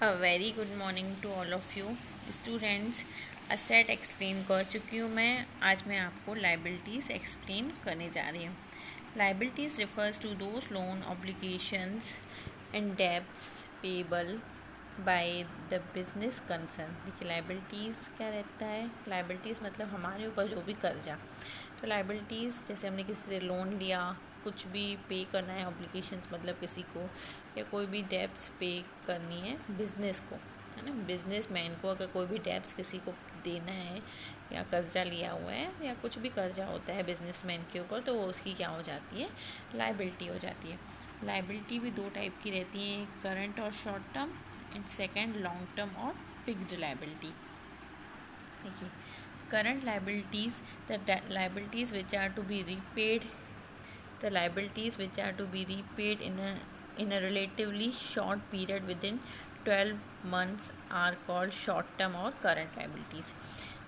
A very good morning to all of you students. Asset explain कर चुकी हूँ आज मैं आपको लाइबिलिटीज़ एक्सप्लेन करने जा रही हूँ। Liabilities refers to those loan obligations and debts payable by the business concern. देखिए लाइबिलिटीज़ क्या रहता है। लाइबिलिटीज़ मतलब हमारे ऊपर जो भी कर्जा। तो लाइबिलिटीज़ जैसे हमने किसी से लोन लिया, कुछ भी पे करना है, ऑब्लिगेशंस मतलब किसी को, या कोई भी डेब्ट्स पे करनी है बिज़नेस को, है ना। बिजनेस मैन को अगर कोई भी डेब्ट्स किसी को देना है या कर्जा लिया हुआ है या कुछ भी कर्जा होता है बिजनेस मैन के ऊपर, तो वो उसकी क्या हो जाती है, लाइबिलिटी हो जाती है। लाइबिलिटी भी दो टाइप की रहती है, करंट और short term, and second long term और फिक्स्ड लाइबिलिटी। देखिए current liabilities, the liabilities which are to be repaid, the liabilities which are to be repaid in a relatively short period within 12 months are called short term और current liabilities।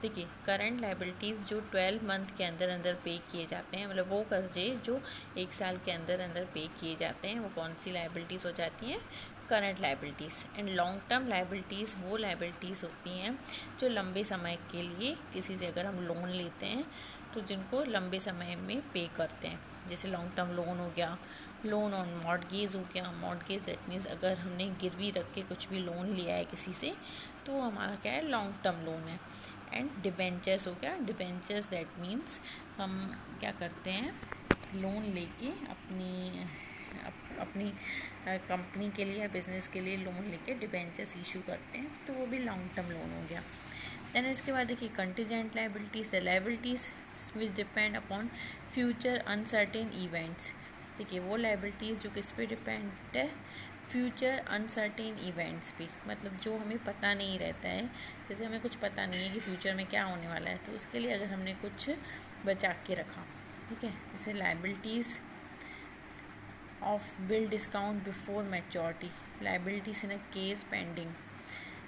देखिए current liabilities जो 12 month के अंदर अंदर पे किए जाते हैं, मतलब वो कर्जे जो 1 साल के अंदर अंदर पे किए जाते हैं, वो कौन सी लाइबिलिटीज़ हो जाती हैं, current liabilities. And long term liabilities वो लाइबिलिटीज़ होती हैं जो लंबे समय के लिए किसी से अगर हम लोन लेते हैं तो जिनको लंबे समय में पे करते हैं, जैसे लॉन्ग टर्म लोन हो गया, लोन ऑन मॉर्टगेज हो गया। मॉर्टगेज दैट मीन्स अगर हमने गिरवी रख के कुछ भी लोन लिया है किसी से, तो हमारा क्या है, लॉन्ग टर्म लोन है। एंड डिबेंचर्स हो गया। डिबेंचर्स दैट मीन्स हम क्या करते हैं, लोन लेके अपनी कंपनी के लिए या बिज़नेस के लिए लोन लेके डिबेंचर्स इशू करते हैं, तो वो भी लॉन्ग टर्म लोन हो गया। देन इसके बाद देखिए contingent liabilities, the liabilities which depend upon future uncertain events. देखिए वो लाइबिलिटीज़ जो किस पे डिपेंड है, फ्यूचर अनसर्टेन इवेंट्स पे, मतलब जो हमें पता नहीं रहता है। जैसे हमें कुछ पता नहीं है कि फ्यूचर में क्या होने वाला है, तो उसके लिए अगर हमने कुछ बचा के रखा, ठीक है। जैसे liabilities of bill discount before maturity, liabilities in a case pending.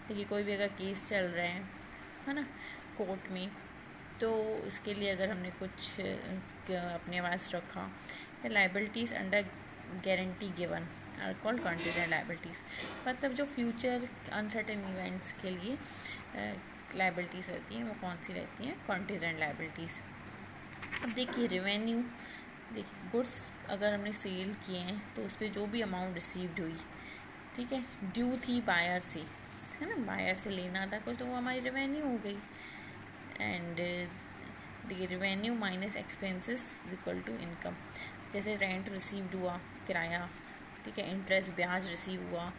देखिए कोई भी अगर केस चल रहा है ना, कोर्ट में, तो इसके लिए अगर हमने कुछ अपने पास रखा, या liabilities under guarantee given are called contingent liabilities. मतलब जो फ्यूचर अनसर्टेन इवेंट्स के लिए लाइबिलिटीज़ रहती हैं, वो कौन सी रहती हैं, कंटीजेंट लाइबिलिटीज़। अब देखिए रेवेन्यू, देखिए गुड्स अगर हमने सेल किए हैं तो उस पर जो भी अमाउंट रिसीव्ड हुई, ठीक है, ड्यू थी बायर से, है ना, बायर से लेना था कुछ, तो वो हमारी रेवेन्यू हो गई। एंड देखिए revenue minus expenses equal to income. जैसे रेंट रिसीव्ड हुआ, किराया, ठीक है, इंटरेस्ट ब्याज रिसीव हुआ,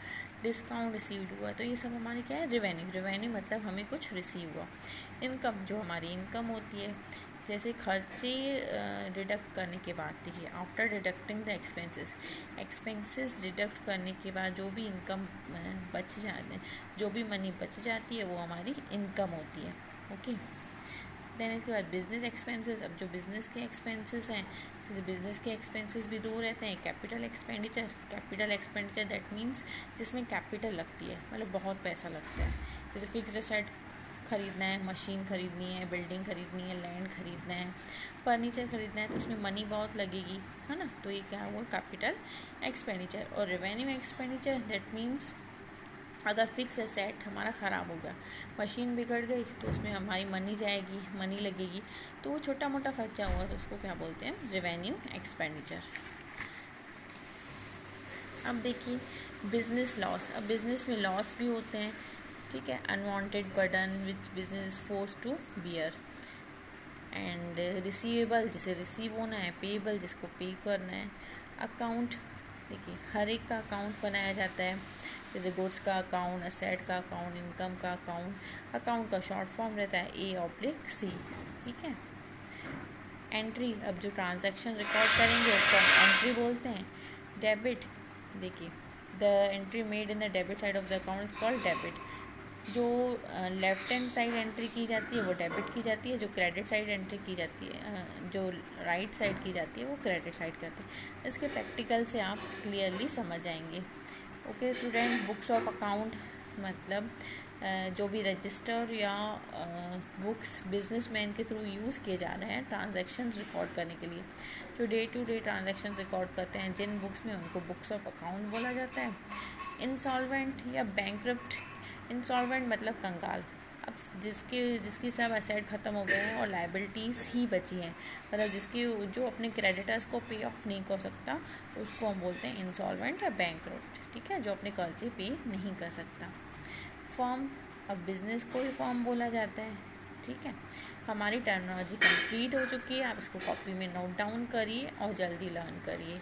डिस्काउंट रिसीव्ड हुआ, तो ये सब हमारी क्या है, रेवेन्यू। रेवेन्यू मतलब हमें कुछ रिसीव हुआ। इनकम जो हमारी इनकम होती है, जैसे खर्चे डिडक्ट करने के बाद, देखिए after deducting the expenses deduct करने के बाद जो भी इनकम बच जाते हैं, जो भी मनी बच जाती है, वो हमारी इनकम होती है। ओके, देन इसके बाद बिजनेस एक्सपेंसेस। अब जो बिज़नेस के एक्सपेंसेस हैं, जैसे बिज़नेस के एक्सपेंसेस भी दो रहते हैं, कैपिटल एक्सपेंडिचर दैट मीन्स जिसमें कैपिटल लगती है, मतलब बहुत पैसा लगता है। जैसे फिक्स्ड एसेट खरीदना है, मशीन खरीदनी है, बिल्डिंग खरीदनी है, लैंड खरीदना है, फर्नीचर खरीदना है, तो उसमें मनी बहुत लगेगी, है ना, तो ये क्या हुआ, कैपिटल एक्सपेंडिचर। और रेवेन्यू एक्सपेंडिचर दैट मीन्स अगर फिक्स एसेट हमारा ख़राब हो गया, मशीन बिगड़ गई, तो उसमें हमारी मनी जाएगी, मनी लगेगी, तो वो छोटा मोटा खर्चा हुआ, तो उसको क्या बोलते हैं, रेवेन्यू एक्सपेंडिचर। अब देखिए बिजनेस लॉस। अब बिज़नेस में लॉस भी होते हैं, ठीक है, unwanted burden which business force to bear. And receivable, जिसे रिसीव होना है, पेएबल जिसको पे करना है। अकाउंट, देखिए हर एक का अकाउंट बनाया जाता है, जैसे गुड्स का अकाउंट, एसेट का अकाउंट, इनकम का अकाउंट। अकाउंट का शॉर्ट फॉर्म रहता है A/C, ठीक है। एंट्री, अब जो ट्रांजैक्शन रिकॉर्ड करेंगे उसको हम एंट्री बोलते हैं। डेबिट, देखिए the entry made in the debit side of the account is called debit. जो लेफ्ट हैंड साइड एंट्री की जाती है वो डेबिट की जाती है, जो क्रेडिट साइड एंट्री की जाती है, जो राइट साइड की जाती है वो क्रेडिट साइड करती है। इसके प्रैक्टिकल से आप क्लियरली समझ जाएंगे। Okay student, books of account मतलब जो भी रजिस्टर या बुक्स बिजनेसमैन के थ्रू यूज़ किए जा रहे हैं ट्रांजैक्शंस रिकॉर्ड करने के लिए, जो day to day transactions record करते हैं जिन बुक्स में, उनको बुक्स ऑफ अकाउंट बोला जाता है। इंसॉल्वेंट या बैंकरप्ट, इंसॉल्वेंट मतलब कंगाल, अब जिसकी सब एसेट ख़त्म हो गए हैं और लाइबिलिटीज़ ही बची हैं, मतलब जो अपने क्रेडिटर्स को पे ऑफ नहीं कर सकता, उसको हम बोलते हैं इंसॉल्वेंट या बैंकरप्ट, ठीक है, जो अपने कर्जे पे नहीं कर सकता। फॉर्म, अब बिज़नेस को ही फॉर्म बोला जाता है, ठीक है। हमारी टर्मिनोलॉजी कंप्लीट हो चुकी है, आप इसको कॉपी में नोट डाउन करिए और जल्दी लर्न करिए।